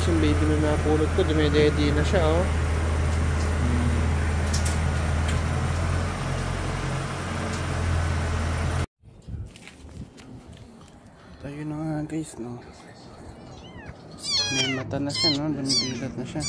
guys, yung baby na napulot ko, dumedede na siya, oh. Tayo na nga guys, no. May mata na siya, no. Dumidilat na siya.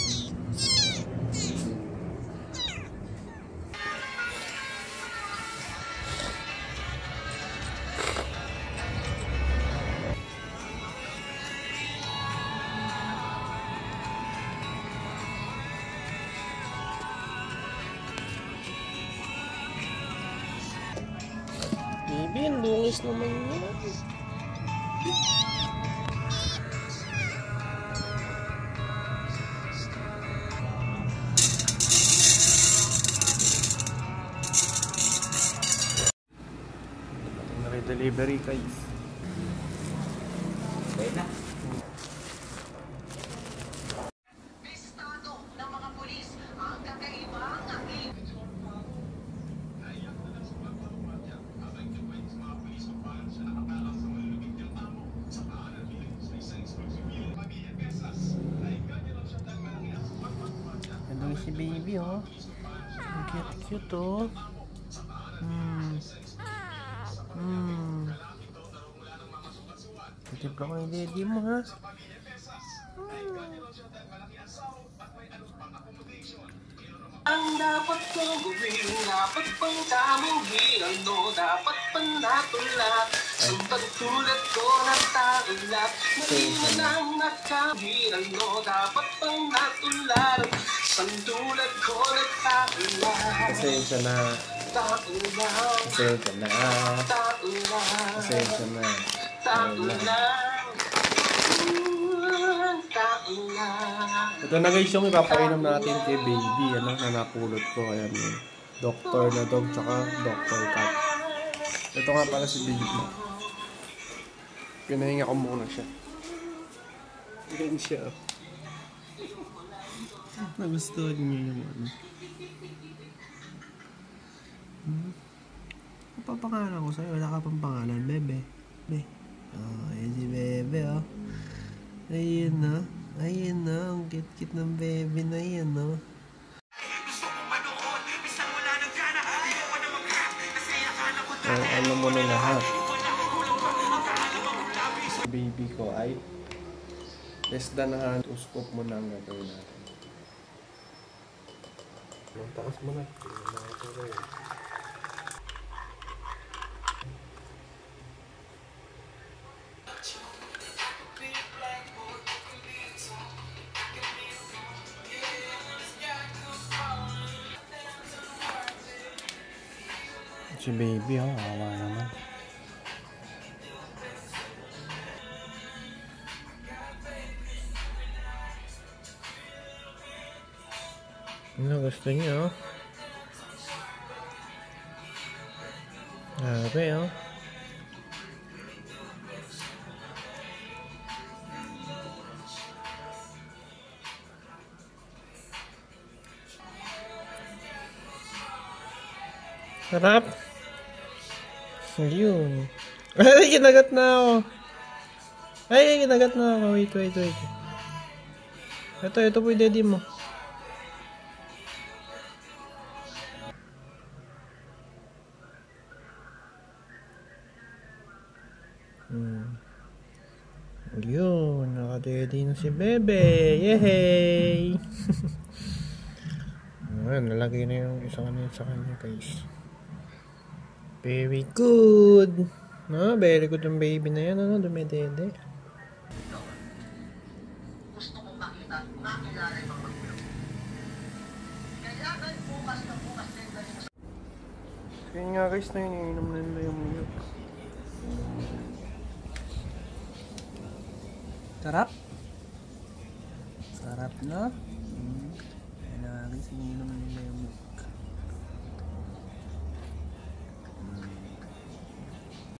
Baby, ang dungis naman niya. Delivery guys. Okay na. Estado ng mga pulis ang kakaibang Ando si baby, oh. Ang cute oh. Titimpla ko yung daddy mo, ha? ang dapat kong gawin, dapat pang kamuhin, ano dapat pang natulat, ang pagtulad ko ng taulat, maliman ang nakahin, ano dapat pang natulat, ang tulad ko ng taulat. Pasensya na. Taulat. Pasensya na. Taulat. Pasensya na. Taulat. Ito na guys yung ipapainom natin kay baby, ano, na napulot ko. Ayan yung doctor na dog, tsaka doctor cat. Ito nga pala si baby. Pinahinga ko muna siya. Ganyan siya. Nagustuhan niyo yung ano. Papangalan ko sa'yo, wala ka pang pangalan, bebe. Oh, ayan si bebe, oh. Ayun na. Ayun na. Ang cute-cute ng baby na yan, no? Alam mo na lahat. Baby ko ay less than 100. Scope mo na ang gagawin natin. Taas mo na. Si baby, oh, awa naman. Ano gusto niyo, oh? Grabe, oh. Sarap. Ayun. Ay, kinagat na ako. Ay, kinagat na ako. Wait. Ito po yung daddy mo. Ayun, naka-daddy na si bebe. Yehey! Ayan, nalagay na yung isa kanina sa kanya, guys. Very good. No, very good yung baby na yan, ano, dumedede. Gusto kong makilala yung mga magulang. Kailangan bukas din ganito. Kaya nga guys, na iniinom na nila yung milk. Sarap? Sarap na?